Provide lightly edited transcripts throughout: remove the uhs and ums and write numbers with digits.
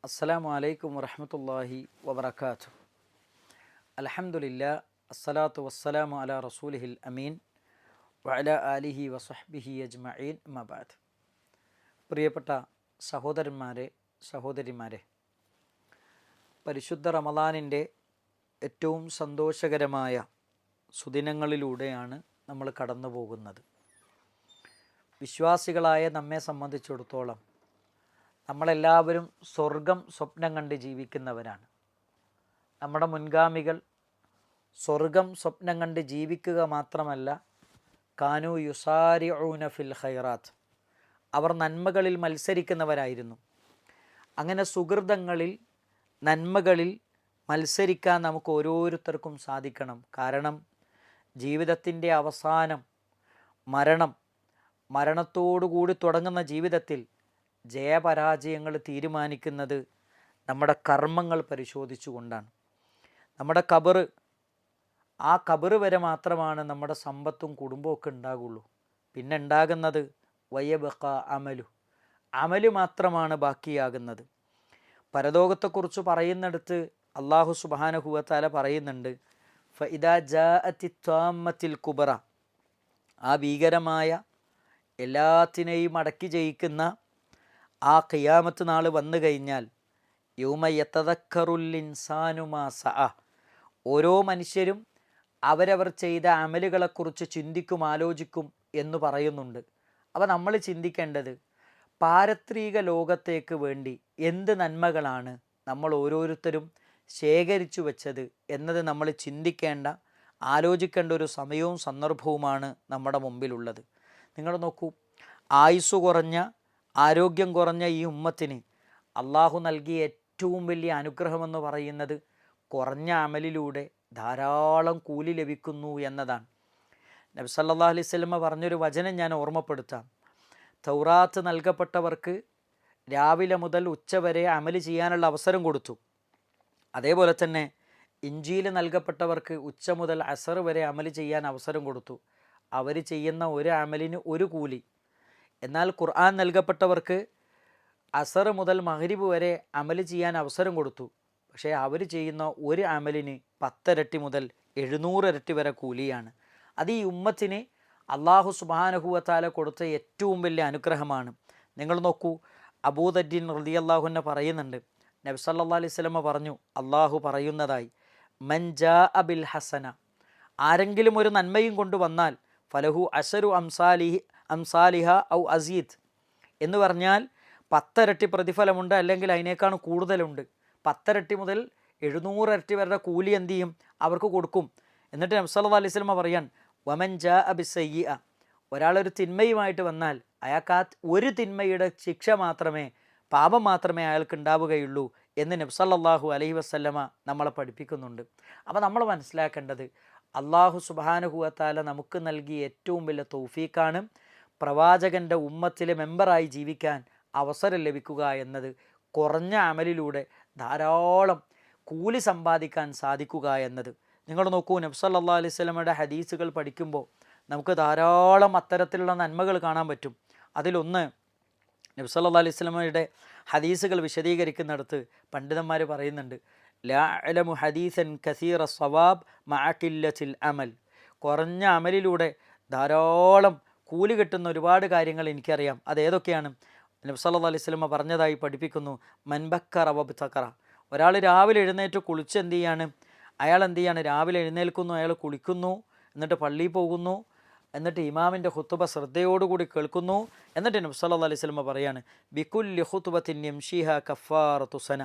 അസ്സലാമു അലൈക്കും വറഹ്മത്തുള്ളാഹി വബറകാതുഹു. അൽഹംദുലില്ലാ അസ്സലാത്തു വസ്സലാമു അലാ റസൂലിഹിൽ അമീൻ വഅലാ ആലിഹി വസഹ്ബിഹി അജ്മഈൻ അമ്മാ ബഅദ്. പ്രിയപ്പെട്ട സഹോദരന്മാരെ, സഹോദരിമാരെ, പരിശുദ്ധ റമദാനിൻ്റെ ഏറ്റവും സന്തോഷകരമായ സുദിനങ്ങളിലൂടെയാണ് നമ്മൾ കടന്നു പോകുന്നത്. വിശ്വാസികളായ നമ്മെ സംബന്ധിച്ചിടത്തോളം നമ്മളെല്ലാവരും സ്വർഗം സ്വപ്നം കണ്ട് ജീവിക്കുന്നവരാണ്. നമ്മുടെ മുൻഗാമികൾ സ്വർഗം സ്വപ്നം കണ്ട് ജീവിക്കുക മാത്രമല്ല, കാനു യുസാരിഊന ഫിൽ ഖൈറാത്ത്, അവർ നന്മകളിൽ മത്സരിക്കുന്നവരായിരുന്നു. അങ്ങനെ സുഹൃതങ്ങളിൽ, നന്മകളിൽ മത്സരിക്കാൻ നമുക്ക് ഓരോരുത്തർക്കും സാധിക്കണം. കാരണം ജീവിതത്തിൻ്റെ അവസാനം മരണത്തോടുകൂടി തുടങ്ങുന്ന ജീവിതത്തിൽ ജയപരാജയങ്ങൾ തീരുമാനിക്കുന്നത് നമ്മുടെ കർമ്മങ്ങൾ പരിശോധിച്ചുകൊണ്ടാണ്. നമ്മുടെ ആ ഖബറ് വരെ മാത്രമാണ് നമ്മുടെ സമ്പത്തും കുടുംബമൊക്കെ ഉണ്ടാകുള്ളൂ. പിന്നെ ഉണ്ടാകുന്നത് വയബഖ അമല് മാത്രമാണ് ബാക്കിയാകുന്നത്. പരലോകത്തെക്കുറിച്ച് പറയുന്നിടത്ത് അള്ളാഹു സുബ്ഹാനഹു വ തആല പറയുന്നുണ്ട്, ഫഇദാ ജാഅത്തി ത്വാമ്മത്തിൽ കുബറ, ആ ഭീകരമായ എല്ലാത്തിനെയും അടക്കി ജയിക്കുന്ന ആ ഖിയാമത്ത് നാൾ വന്നു കഴിഞ്ഞാൽ, യൗമ യതദക്കറുൽ ഇൻസാനു മാ സഅ, ഓരോ മനുഷ്യരും അവരവർ ചെയ്ത അമലുകളെക്കുറിച്ച് ചിന്തിക്കും, ആലോചിക്കും എന്ന് പറയുന്നുണ്ട്. അപ്പോൾ നമ്മൾ ചിന്തിക്കേണ്ടത്, പാരത്രിക ലോകത്തേക്ക് വേണ്ടി എന്ത് നന്മകളാണ് നമ്മൾ ഓരോരുത്തരും ശേഖരിച്ചു വെച്ചത് എന്നത് നമ്മൾ ചിന്തിക്കേണ്ട, ആലോചിക്കേണ്ട ഒരു സമയവും സന്ദർഭവുമാണ് നമ്മുടെ മുമ്പിലുള്ളത്. നിങ്ങൾ നോക്കൂ, ആയുസ് കുറഞ്ഞ, ആരോഗ്യം കുറഞ്ഞ ഈ ഉമ്മത്തിന് അള്ളാഹു നൽകിയ ഏറ്റവും വലിയ അനുഗ്രഹമെന്ന് പറയുന്നത് കുറഞ്ഞ അമലിലൂടെ ധാരാളം കൂലി ലഭിക്കുന്നു എന്നതാണ്. നബി സല്ലല്ലാഹു അലൈഹി വസല്ലം പറഞ്ഞൊരു വചനം ഞാൻ ഓർമ്മപ്പെടുത്താം. തൗറാത്ത് നൽകപ്പെട്ടവർക്ക് രാവിലെ മുതൽ ഉച്ചവരെ അമല് ചെയ്യാനുള്ള അവസരം കൊടുത്തു. അതേപോലെ തന്നെ ഇഞ്ചീൽ നൽകപ്പെട്ടവർക്ക് ഉച്ച മുതൽ അസർ വരെ അമല് ചെയ്യാൻ അവസരം കൊടുത്തു. അവർ ചെയ്യുന്ന ഒരു അമലിന് ഒരു കൂലി. എന്നാൽ ഖുർആൻ നൽകപ്പെട്ടവർക്ക് അസർ മുതൽ മഗ്രിബ് വരെ അമല് ചെയ്യാൻ അവസരം കൊടുത്തു. പക്ഷേ അവർ ചെയ്യുന്ന ഒരു അമലിന് 10 ഇരട്ടി മുതൽ 700 ഇരട്ടി വരെ കൂലിയാണ്. അത് ഈ ഉമ്മത്തിന് അള്ളാഹു സുബ്ഹാനഹു വ തആല കൊടുത്ത ഏറ്റവും വലിയ അനുഗ്രഹമാണ്. നിങ്ങൾ നോക്കൂ, അബൂദർദീൻ റളിയല്ലാഹു അൻഹു പറയുന്നുണ്ട്, നബി സല്ലല്ലാഹു അലൈഹി വസല്ലം പറഞ്ഞു, അള്ളാഹു പറയുന്നതായി, മൻ ജാഅ ബിൽ ഹസന, ആരെങ്കിലും ഒരു നന്മയും കൊണ്ടുവന്നാൽ ഫലഹു അശരു അംസാലിഹ ഔ അസീദ്, എന്ന് പറഞ്ഞാൽ 10 ഇരട്ടി പ്രതിഫലമുണ്ട്, അല്ലെങ്കിൽ അതിനേക്കാൾ കൂടുതലുണ്ട്. 10 ഇരട്ടി മുതൽ 700 ഇരട്ടി വരെ കൂലി എന്ത് ചെയ്യും, അവർക്ക് കൊടുക്കും. എന്നിട്ട് നബി സല്ലല്ലാഹു അലൈഹി വസല്ലം പറയാൻ, വമൻ ജാഅ ബിസ്സയ്യിഅ, ഒരാളൊരു തിന്മയുമായിട്ട് വന്നാൽ അയാൾക്ക് ആ ഒരു തിന്മയുടെ ശിക്ഷ മാത്രമേ, പാപം മാത്രമേ അയാൾക്ക് ഉണ്ടാവുകയുള്ളൂ എന്ന് നബി സല്ലല്ലാഹു അലൈഹി വസല്ലമ നമ്മളെ പഠിപ്പിക്കുന്നുണ്ട്. അപ്പോൾ നമ്മൾ മനസ്സിലാക്കേണ്ടത്, അള്ളാഹു സുബ്ഹാനഹു വ തആല നമുക്ക് നൽകിയ ഏറ്റവും വലിയ തൗഫീഖാണ് പ്രവാചകൻ്റെ ഉമ്മത്തിലെ മെമ്പറായി ജീവിക്കാൻ അവസരം ലഭിക്കുക എന്നത്. കുറഞ്ഞ അമലിലൂടെ ധാരാളം കൂലി സമ്പാദിക്കാൻ സാധിക്കുക എന്നത്. നിങ്ങൾ നോക്കൂ, നബി സല്ലല്ലാഹു അലൈഹി വസല്ലമയുടെ ഹദീസുകൾ പഠിക്കുമ്പോൾ നമുക്ക് ധാരാളം അത്തരത്തിലുള്ള നന്മകൾ കാണാൻ പറ്റും. അതിലൊന്ന്, നബി സല്ലല്ലാഹു അലൈഹി വസല്ലമയുടെ ഹദീസുകൾ വിശദീകരിക്കുന്നിടത്ത് പണ്ഡിതന്മാർ പറയുന്നുണ്ട്, ലാ അഅലമു ഹദീസൻ കസീറ സവാബ് മഅ ഖില്ലത്തിൽ അമൽ, കുറഞ്ഞ അമലിലൂടെ ധാരാളം കൂലി കിട്ടുന്ന ഒരുപാട് കാര്യങ്ങൾ എനിക്കറിയാം. അതേതൊക്കെയാണ്? നബി സല്ലല്ലാഹു അലൈഹി വസല്ലം പറഞ്ഞതായി പഠിപ്പിക്കുന്നു, മൻബക്കറ വബ്തഖറ, ഒരാൾ രാവിലെ എഴുന്നേറ്റ് കുളിച്ച് എന്ത് ചെയ്യാണ്, അയാൾ എന്ത് ചെയ്യാണ്, രാവിലെ എഴുന്നേൽക്കുന്നു, അയാൾ കുളിക്കുന്നു, എന്നിട്ട് പള്ളിയിൽ പോകുന്നു, എന്നിട്ട് ഇമാമിൻ്റെ ഖുതുബ ശ്രദ്ധയോടുകൂടി കേൾക്കുന്നു. എന്നിട്ട് നബി സല്ലല്ലാഹു അലൈഹി വസല്ലം പറയാണ്, ബികുല്ലി ഖുതുബത്തിൻ യംശിഹ കഫാറത്തു സന,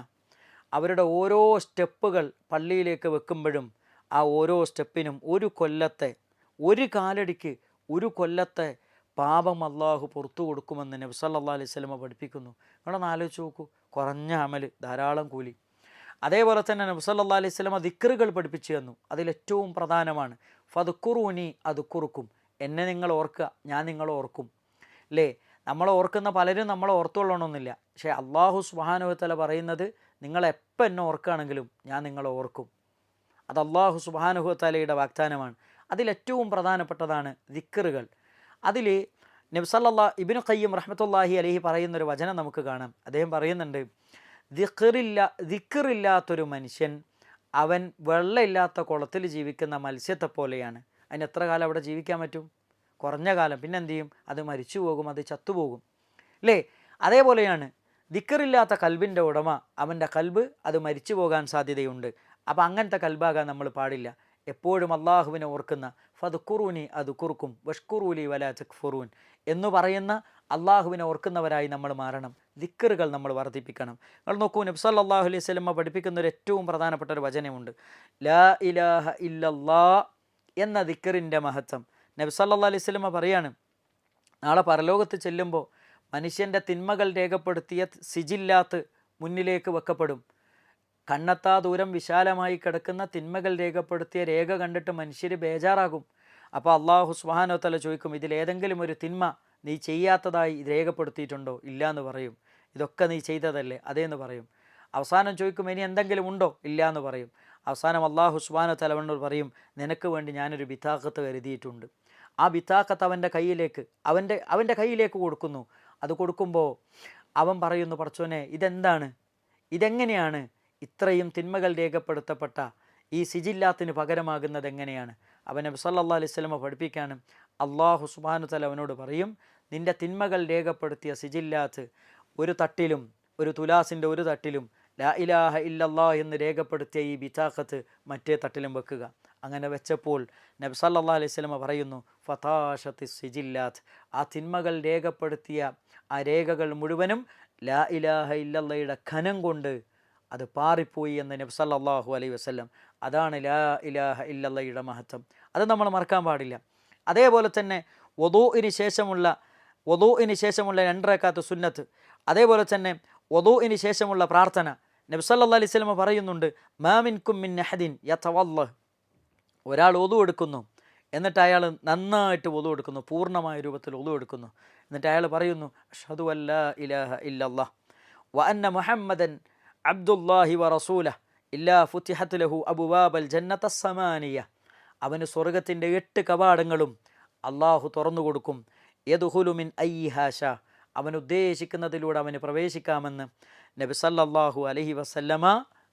അവരുടെ ഓരോ സ്റ്റെപ്പുകൾ പള്ളിയിലേക്ക് വെക്കുമ്പോഴും ആ ഓരോ സ്റ്റെപ്പിനും ഒരു കൊല്ലത്തെ, ഒരു കാലടിക്ക് ഒരു കൊല്ലത്തെ പാപം അള്ളാഹു പുറത്തു കൊടുക്കുമെന്ന് നബി സല്ലല്ലാഹു അലൈഹി വസല്ലം പഠിപ്പിക്കുന്നു. നിങ്ങളൊന്ന് ആലോചിച്ച് നോക്കൂ, കുറഞ്ഞ അമല്, ധാരാളം കൂലി. അതേപോലെ തന്നെ നബി സല്ലല്ലാഹു അലൈഹി വസല്ലം ദിക്റുകൾ പഠിപ്പിച്ചു തന്നു. അതിലേറ്റവും പ്രധാനമാണ് ഫദ്കുറൂനി അദ്കുറുക്കും, എന്നെ നിങ്ങൾ ഓർക്കുക, ഞാൻ നിങ്ങളെ ഓർക്കും. അല്ലേ, നമ്മളെ ഓർക്കുന്ന പലരും നമ്മളെ ഓർത്തുകൊള്ളണമെന്നില്ല. പക്ഷേ അള്ളാഹു സുബ്ഹാനഹു വ തആല പറയുന്നത്, നിങ്ങളെപ്പോൾ എന്നെ ഓർക്കുകയാണെങ്കിലും ഞാൻ നിങ്ങളെ ഓർക്കും. അത് അള്ളാഹു സുബ്ഹാനഹു വ തആലയുടെ വാഗ്ദാനമാണ്. അതിലേറ്റവും പ്രധാനപ്പെട്ടതാണ് ദിക്റുകൾ. അതിൽ നബി സല്ലല്ലാഹു ഇബ്നു ഖയ്യിം റഹ്മത്തുള്ളാഹി അലൈഹി പറയുന്നൊരു വചനം നമുക്ക് കാണാം. അദ്ദേഹം പറയുന്നുണ്ട്, ദിക്റില്ലാത്തൊരു മനുഷ്യൻ അവൻ വെള്ളമില്ലാത്ത കുളത്തിൽ ജീവിക്കുന്ന മത്സ്യത്തെ പോലെയാണ്. അതിന് എത്ര കാലം അവിടെ ജീവിക്കാൻ പറ്റും? കുറഞ്ഞ കാലം. പിന്നെ എന്ത് ചെയ്യും? അത് മരിച്ചു പോകും, അത് ചത്തുപോകും അല്ലേ? അതേപോലെയാണ് ദിക്റില്ലാത്ത കൽബിൻ്റെ ഉടമ, അവൻ്റെ കൽബ് അത് മരിച്ചു പോകാൻ സാധ്യതയുണ്ട്. അപ്പം അങ്ങനത്തെ കൽബാകാൻ നമ്മൾ പാടില്ല. എപ്പോഴും അള്ളാഹുവിനെ ഓർക്കുന്ന ഫദ്കുറൂനി അദ്കുർക്കും വഷ്കുറൂലി വലാ തക്ഫുറൂൻ എന്ന് പറയുന്ന അള്ളാഹുവിനെ ഓർക്കുന്നവരായി നമ്മൾ മാറണം. ദിക്റുകൾ നമ്മൾ വർദ്ധിപ്പിക്കണം. നിങ്ങൾ നോക്കൂ, നബി സല്ലല്ലാഹു അലൈഹി വസല്ലം പഠിപ്പിക്കുന്ന ഒരു ഏറ്റവും പ്രധാനപ്പെട്ട ഒരു വചനമുണ്ട്, ലാ ഇലാഹ ഇല്ലല്ലാ എന്ന ദിക്റിൻ്റെ മഹത്വം. നബി സല്ലല്ലാഹു അലൈഹി വസല്ലം പറയാണ്, നാളെ പരലോകത്ത് ചെല്ലുമ്പോൾ മനുഷ്യൻ്റെ തിന്മകൾ രേഖപ്പെടുത്തിയ സിജില്ലാത്ത് മുന്നിലേക്ക് വെക്കപ്പെടും. കണ്ണെത്താ ദൂരം വിശാലമായി കിടക്കുന്ന തിന്മകൾ രേഖപ്പെടുത്തിയ രേഖ കണ്ടിട്ട് മനുഷ്യർ ബേജാറാകും. അപ്പോൾ അള്ളാഹു സുബ്ഹാനഹു വ തആല ചോദിക്കും, ഇതിലേതെങ്കിലും ഒരു തിന്മ നീ ചെയ്യാത്തതായി രേഖപ്പെടുത്തിയിട്ടുണ്ടോ? ഇല്ല എന്ന് പറയും. ഇതൊക്കെ നീ ചെയ്തതല്ലേ? അതേന്ന് പറയും. അവസാനം ചോദിക്കും, ഇനി എന്തെങ്കിലും ഉണ്ടോ? ഇല്ല എന്ന് പറയും. അവസാനം അള്ളാഹു സുബ്ഹാനഹു വ തആല അവനോട് പറയും, നിനക്ക് വേണ്ടി ഞാനൊരു ബിതാഖത്ത് കരുതിയിട്ടുണ്ട്. ആ ബിതാഖത്ത് അവൻ്റെ കയ്യിലേക്ക് കൊടുക്കുന്നു. അത് കൊടുക്കുമ്പോൾ അവൻ പറയുന്നു, പടച്ചോനെ ഇതെന്താണ്? ഇതെങ്ങനെയാണ് ഇത്രയും തിന്മകൾ രേഖപ്പെടുത്തപ്പെട്ട ഈ സിജില്ലാത്തിന് പകരമാകുന്നത് എങ്ങനെയാണ്? അവൻ നബി സല്ലല്ലാഹു അലൈഹി വസല്ലം പഠിപ്പിക്കാണ്, അള്ളാഹു സുബ്ഹാനഹു വ തആല അവനോട് പറയും, നിൻ്റെ തിന്മകൾ രേഖപ്പെടുത്തിയ സിജില്ലാത്ത് ഒരു തട്ടിലും, ഒരു തുലാസിൻ്റെ ഒരു തട്ടിലും ലാ ഇലാഹ ഇല്ലല്ലാ എന്ന് രേഖപ്പെടുത്തിയ ഈ ബിതാഖത്ത് മറ്റേ തട്ടിലും വെക്കുക. അങ്ങനെ വെച്ചപ്പോൾ നബി സല്ലല്ലാഹു അലൈഹി വസല്ലം പറയുന്നു, ഫതാഷത്തി സിജില്ലാത്ത്, ആ തിന്മകൾ രേഖപ്പെടുത്തിയ ആ രേഖകൾ മുഴുവനും ലാ ഇലാഹ ഇല്ലല്ലയുടെ ഖനം കൊണ്ട് അത് പാറിപ്പോയി എന്ന് നബി സല്ലല്ലാഹു അലൈഹി വസല്ലം. അതാണ് ലാ ഇലാഹ ഇല്ലല്ലയുടെ മഹത്വം. അത് നമ്മൾ മറക്കാൻ പാടില്ല. അതേപോലെ തന്നെ വുദൂഇന് ശേഷമുള്ള 2 റക്അത്ത് സുന്നത്ത്, അതേപോലെ തന്നെ വുദൂഇന് ശേഷമുള്ള പ്രാർത്ഥന. നബി സല്ലല്ലാഹു അലൈഹി വസല്ലം പറയുന്നുണ്ട്, മാ മിൻകും മിൻ അഹദിൻ യതവല്ലഹ്, ഒരാൾ വുദൂ എടുക്കുന്നു, എന്നിട്ട് അയാൾ നന്നായിട്ട് വുദൂ എടുക്കുന്നു, പൂർണ്ണമായ രൂപത്തിൽ വുദൂ എടുക്കുന്നു. എന്നിട്ട് അയാൾ പറയുന്നു, അഷ്ഹദു അല്ലാ ഇലാഹ ഇല്ലല്ലാഹ് വ അന്ന മുഹമ്മദൻ അബ്ദുല്ലാഹി വ റസൂലഹ് ഇല്ലാ ഫുതിഹത് ലഹു അബ്വാബൽ ജന്നത്തസ് സമാനിയ. അവന് സ്വർഗത്തിൻ്റെ 8 കവാടങ്ങളും അള്ളാഹു തുറന്നു കൊടുക്കും. യദ്ഖുലു മിൻ അയ്യിഹാ ശാ, അവൻ ഉദ്ദേശിക്കുന്നതിലൂടെ അവന് പ്രവേശിക്കാമെന്ന് നബി സല്ലല്ലാഹു അലൈഹി വസല്ലമ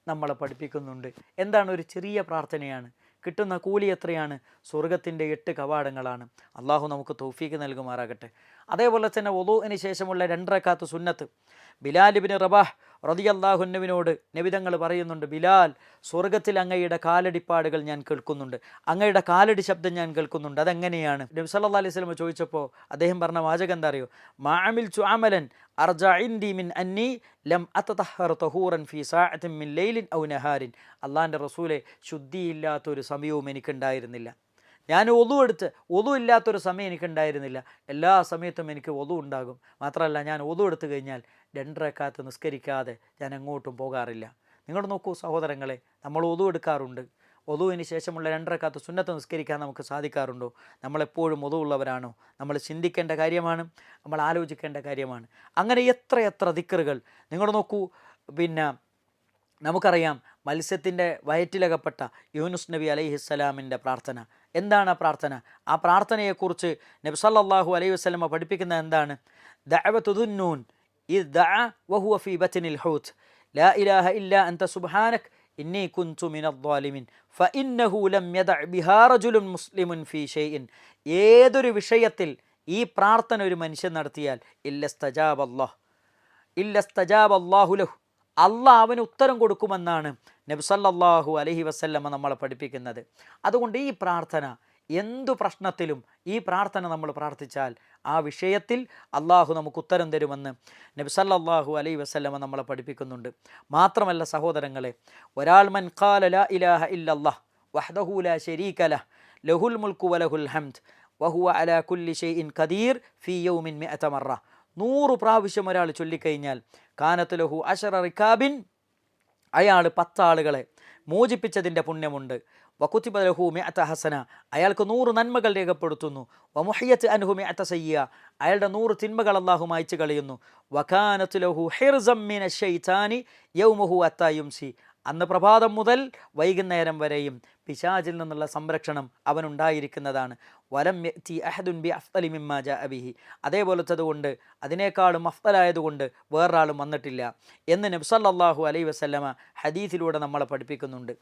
നമ്മളെ പഠിപ്പിക്കുന്നുണ്ട്. എന്താണ്? ഒരു ചെറിയ പ്രാർത്ഥനയാണ്, കിട്ടുന്ന കൂലി എത്രയാണ്? സ്വർഗത്തിൻ്റെ 8 കവാടങ്ങളാണ്. അള്ളാഹു നമുക്ക് തൗഫീക്ക് നൽകുമാറാകട്ടെ. അതേപോലെ തന്നെ വുദൂഇന് ശേഷമുള്ള 2 റക്അത്ത് സുന്നത്ത്. ബിലാൽ ഇബ്നു റബാഹ് റളിയല്ലാഹു അൻഹുവിനോട് നബി തങ്ങൾ പറയുന്നുണ്ട്, ബിലാൽ, സ്വർഗത്തിൽ അങ്ങയുടെ കാലടിപ്പാടുകൾ ഞാൻ കേൾക്കുന്നുണ്ട്, അങ്ങയുടെ കാലടി ശബ്ദം ഞാൻ കേൾക്കുന്നുണ്ട്. അതെങ്ങനെയാണ്? നബി സല്ലല്ലാഹു അലൈഹി വസല്ലം ചോദിച്ചപ്പോൾ അദ്ദേഹം പറഞ്ഞ വാചകം എന്താ അറിയോ? മാ അമിൽതു അമലൻ അർജഅ ഇൻദി മിൻ അന്നി ലം അതതഹർ തഹൂറൻ ഫീ സഅത്തിൻ മിൻ ലൈലിൻ ഔ നഹാരിൻ. അള്ളാഹിൻ്റെ റസൂലെ, ശുദ്ധിയില്ലാത്തൊരു സമയവും എനിക്കുണ്ടായിരുന്നില്ല. ഞാൻ ഒതു ഇല്ലാത്തൊരു സമയം എനിക്കുണ്ടായിരുന്നില്ല. എല്ലാ സമയത്തും എനിക്ക് ഒതു ഉണ്ടാകും. മാത്രമല്ല, ഞാൻ ഒതു എടുത്തു കഴിഞ്ഞാൽ 2 റക്അത്ത് നിസ്കരിക്കാതെ ഞാൻ എങ്ങോട്ടും പോകാറില്ല. നിങ്ങൾ നോക്കൂ സഹോദരങ്ങളെ, നമ്മൾ ഒതു എടുക്കാറുണ്ട്. ഒതുവിന് ശേഷമുള്ള 2 റക്അത്ത് സുന്നത്ത് നിസ്കരിക്കാൻ നമുക്ക് സാധിക്കാറുണ്ടോ? നമ്മളെപ്പോഴും ഒതു ഉള്ളവരാണോ? നമ്മൾ ചിന്തിക്കേണ്ട കാര്യമാണ്, നമ്മൾ ആലോചിക്കേണ്ട കാര്യമാണ്. അങ്ങനെ എത്ര ദിക്റുകൾ നിങ്ങൾ നോക്കൂ. പിന്നെ നമുക്കറിയാം, മത്സ്യത്തിൻ്റെ വയറ്റിലകപ്പെട്ട യൂനുസ് നബി അലൈഹിസ്സലാമിൻ്റെ പ്രാർത്ഥന. എന്താണ് ആ പ്രാർത്ഥന? ആ പ്രാർത്ഥനയെക്കുറിച്ച് നബി സല്ലല്ലാഹു അലൈഹി വസല്ലം പഠിപ്പിക്കുന്നത് എന്താണ്? ദഅവതു ദുന്നൂൻ ഇദ് ദഅ വഹുവ ഫീ ബത്നിൽ ഹൂത് ലാ ഇലാഹ ഇല്ലാ അൻത സുബ്ഹാനക ഇന്നി കുൻതു മിനദ് ളാലിമീൻ ഫഇന്നഹു ലം യദഅ ബിഹാ റജുലുൻ മുസ്ലിമുൻ ഫീ ഷൈഇൻ. ഏതൊരു വിഷയത്തിൽ ഈ പ്രാർത്ഥന ഒരു മനുഷ്യൻ നടത്തിയാൽ ഇല്ലസ്തജാബല്ലാഹു ലഹു, അള്ളാഹ് അവന് ഉത്തരം കൊടുക്കുമെന്നാണ് നബി സല്ലല്ലാഹു അലൈഹി വസല്ലമ നമ്മളെ പഠിപ്പിക്കുന്നത്. അതുകൊണ്ട് ഈ പ്രാർത്ഥന, എന്തു പ്രശ്നത്തിലും ഈ പ്രാർത്ഥന നമ്മൾ പ്രാർത്ഥിച്ചാൽ ആ വിഷയത്തിൽ അള്ളാഹു നമുക്ക് ഉത്തരം തരുമെന്ന് നബി സല്ലല്ലാഹു അലൈഹി വസല്ലമ നമ്മളെ പഠിപ്പിക്കുന്നുണ്ട്. മാത്രമല്ല സഹോദരങ്ങളെ, ഒരാൾ മൻ ഖാല ലാ ഇലാഹ ഇല്ലല്ലാഹ് വഹ്ദഹു ലാ ശരീക ലഹ് ലഹുൽ മുൽക്കു വലഹുൽ ഹംദ് വഹുവ അലാ കുല്ലി ഷൈഇൻ ഖദീർ ഫീ യൗമിൻ 100 മറ. 100 പ്രാവശ്യം ഒരാൾ ചൊല്ലിക്കഴിഞ്ഞാൽ കാനത്ത് ലഹു അശറ റികാബിൻ, അയാൾ 10 ആളുകളെ മോചിപ്പിച്ചതിൻ്റെ പുണ്യമുണ്ട്. വകുതിബ ലഹു 100 ഹസന, അയാൾക്ക് 100 നന്മകൾ രേഖപ്പെടുത്തുന്നു. വമുഹിയത്ത് അൻഹു 100 സയ്യ, അയാളുടെ 100 തിന്മകൾ അല്ലാഹു മായ്ച്ചു കളയുന്നു. വകാനത്ത് ലഹു ഹിർസം മിന ശൈത്താനി യൗമഹു അത്താ യുംസി, അന്ന് പ്രഭാതം മുതൽ വൈകുന്നേരം വരെയും പിശാചിൽ നിന്നുള്ള സംരക്ഷണം അവനുണ്ടായിരിക്കുന്നതാണ്. വലം യഅതി അഹദുൻ ബി അഫ്ളി മിമ്മാ ജാഅ ബിഹി, അതേപോലത്തതുകൊണ്ട് അതിനേക്കാളും അഫ്ളലായതുകൊണ്ട് വേറൊരാളും വന്നിട്ടില്ല എന്ന് നബി സല്ലല്ലാഹു അലൈഹി വസല്ലമ ഹദീസിലൂടെ നമ്മളെ പഠിപ്പിക്കുന്നുണ്ട്.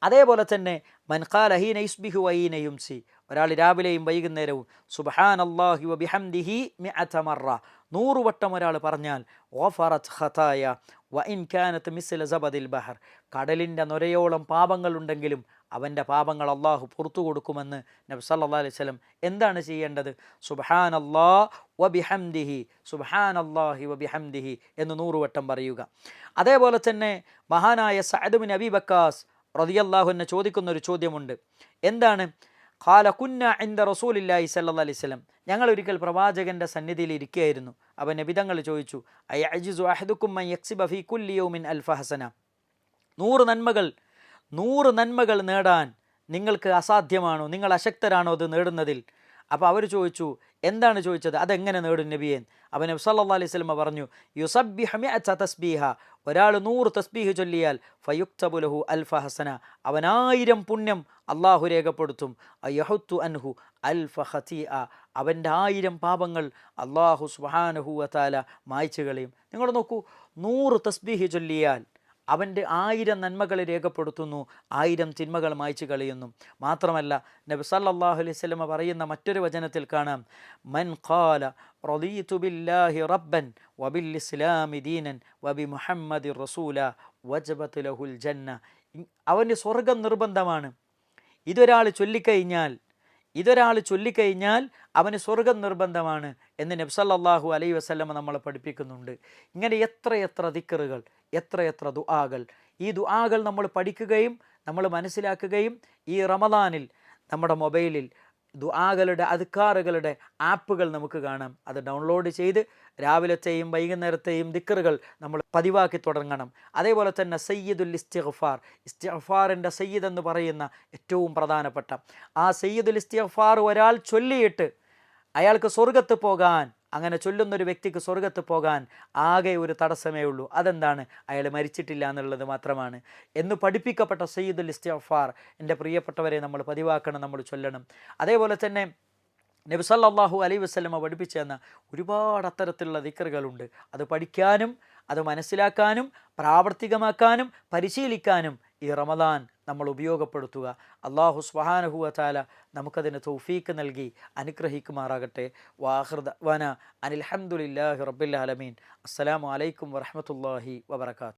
അതേപോലെ തന്നെ മൻ ഖാല ഹീന യുസ്ബിഹു വഹീന യുംസി, ഒരാൾ രാവിലെയും വൈകുന്നേരവും സുബ്ഹാനല്ലാഹി വബിഹംദിഹി മിഅത മറ 100 വട്ടം ഒരാൾ പറഞ്ഞാൽ ഗഫറത് ഖതായ വഇൻ കാനത് മിസ്ല സബദിൽ ബഹർ, കടലിൻ്റെ നൊരയോളം പാപങ്ങളുണ്ടെങ്കിലും അവൻ്റെ പാപങ്ങൾ അള്ളാഹു പുറത്തു കൊടുക്കുമെന്ന് നബി സല്ലല്ലാഹു അലൈഹി വസല്ലം. എന്താണ് ചെയ്യേണ്ടത്? സുബ്ഹാനല്ലാഹ് വബിഹംദിഹി, സുബ്ഹാനല്ലാഹി വബിഹംദിഹി എന്ന് 100 വട്ടം പറയുക. അതേപോലെ തന്നെ മഹാനായ സഅദ് ബിൻ അബീ വക്കാസ് റളിയല്ലാഹു അൻഹു ചോദിക്കുന്ന ഒരു ചോദ്യമുണ്ട്. എന്താണ്? ഖാല കുന്ന ഇൻദ റസൂലില്ലാഹി സ്വല്ലല്ലാഹു അലൈഹി വസല്ലം, ഞങ്ങൾ ഒരിക്കൽ പ്രവാചകന്റെ സന്നിധിയിൽ ഇരിക്കുകയായിരുന്നു. അവൻ നബി തങ്ങൾ ചോദിച്ചു, അയഅ്ജിസു അഹദുക്കും മൻ യക്സിബ ഫീ കുല്ലി യൗമിൻ അൽഫ ഹസന, 100 നന്മകൾ നേടാൻ നിങ്ങൾക്ക് അസാധ്യമാണോ, നിങ്ങൾ അശക്തരാണോ അത് നേടുന്നതിൽ? അപ്പോൾ അവർ ചോദിച്ചു, എന്താണ് ചോദിച്ചത്? അതെങ്ങനെ നേടും നബിയെ? അവൻ നബി സല്ലല്ലാഹു അലൈഹി വസല്ലം പറഞ്ഞു, യുസബ്ബിഹു മിഅത തസ്ബീഹ, ഒരാൾ 100 തസ്ബീഹ് ചൊല്ലിയാൽ ഫയുക്തബു ലഹു അൽഫ ഹസന, അവൻ 1000 പുണ്യം അള്ളാഹു രേഖപ്പെടുത്തും. അയഹുത്തു അൻഹു അൽഫ ഖതീഅ, അവൻ്റെ 1000 പാപങ്ങൾ അള്ളാഹു സുബ്ഹാനഹു വതആല മായ്ച്ചു കളയും. നിങ്ങൾ നോക്കൂ, 100 തസ്ബീഹ് ചൊല്ലിയാൽ അവൻ്റെ 1000 നന്മകൾ രേഖപ്പെടുത്തുന്നു, 1000 തിന്മകൾ മായ്ച്ചു കളയുന്നു. മാത്രമല്ല നബി സല്ലല്ലാഹു അലൈഹി വസല്ലം പറയുന്ന മറ്റൊരു വചനത്തിൽ കാണാം, മൻ ഖാല റളീതു ബില്ലാഹി റബ്ബൻ വബിൽ ഇസ്ലാമി ദീനൻ വബി മുഹമ്മദിർ റസൂല വജബത് ലഹുൽ ജന്ന, അവന് സ്വർഗം നിർബന്ധമാണ്. ഇതൊരാൾ ചൊല്ലിക്കഴിഞ്ഞാൽ അവന് സ്വർഗം നിർബന്ധമാണ് എന്ന് നബി സല്ലല്ലാഹു അലൈഹി വസല്ലം നമ്മളെ പഠിപ്പിക്കുന്നുണ്ട്. ഇങ്ങനെ എത്രയെത്ര ദിക്റുകൾ, എത്രയെത്ര ദുആകൾ. ഈ ദുആകൾ നമ്മൾ പഠിക്കുകയും നമ്മൾ മനസ്സിലാക്കുകയും ഈ റമദാനിൽ നമ്മുടെ മൊബൈലിൽ ദുആകളുടെ അദ്കാറുകളുടെ ആപ്പുകൾ നമുക്ക് കാണാം. അത് ഡൗൺലോഡ് ചെയ്ത് രാവിലത്തെയും വൈകുന്നേരത്തെയും ദിക്റുകൾ നമ്മൾ പതിവാക്കി തുടങ്ങണം. അതേപോലെ തന്നെ സയ്യിദുൽ ഇസ്തിഗ്ഫാർ, ഇസ്തിഗ്ഫാറിൻ്റെ സയ്യിദ് എന്ന് പറയുന്ന ഏറ്റവും പ്രധാനപ്പെട്ട ആ സയ്യിദുൽ ഇസ്തിഗ്ഫാർ ഒരാൾ ചൊല്ലിയിട്ട് അയാൾക്ക് സ്വർഗത്ത് പോകാൻ, അങ്ങനെ ചൊല്ലുന്നൊരു വ്യക്തിക്ക് സ്വർഗത്ത് പോകാൻ ആകെ ഒരു തടസ്സമേ ഉള്ളൂ. അതെന്താണ്? അയാൾ മരിച്ചിട്ടില്ല എന്നുള്ളത് മാത്രമാണ് എന്ന് പഠിപ്പിക്കപ്പെട്ട സയ്യിദുൽ ഇസ്തിഗ്ഫാർ എൻ്റെ പ്രിയപ്പെട്ടവരെ നമ്മൾ പതിവാക്കണം, നമ്മൾ ചൊല്ലണം. അതേപോലെ തന്നെ നബി സല്ലല്ലാഹു അലൈഹി വസല്ലമ പഠിപ്പിച്ചു തന്ന ഒരുപാട് അത്തരത്തിലുള്ള ദിക്റുകളുണ്ട്. അത് പഠിക്കാനും അത് മനസ്സിലാക്കാനും പ്രാവർത്തികമാക്കാനും പരിശീലിക്കാനും ഈ റമദാൻ നമ്മൾ ഉപയോഗപ്പെടുത്തുക. അല്ലാഹു സുബ്ഹാനഹു വതആല നമുക്കതിന് തൗഫീക്ക് നൽകി അനുഗ്രഹിക്കുമാറാകട്ടെ. വാഖിർ ദഅ്വാനാ അനിൽ ഹംദുലില്ലാഹി റബ്ബിൽ ആലമീൻ. അസ്സലാമു അലൈക്കും വറഹ്മത്തുള്ളാഹി വബറകാതുഹു.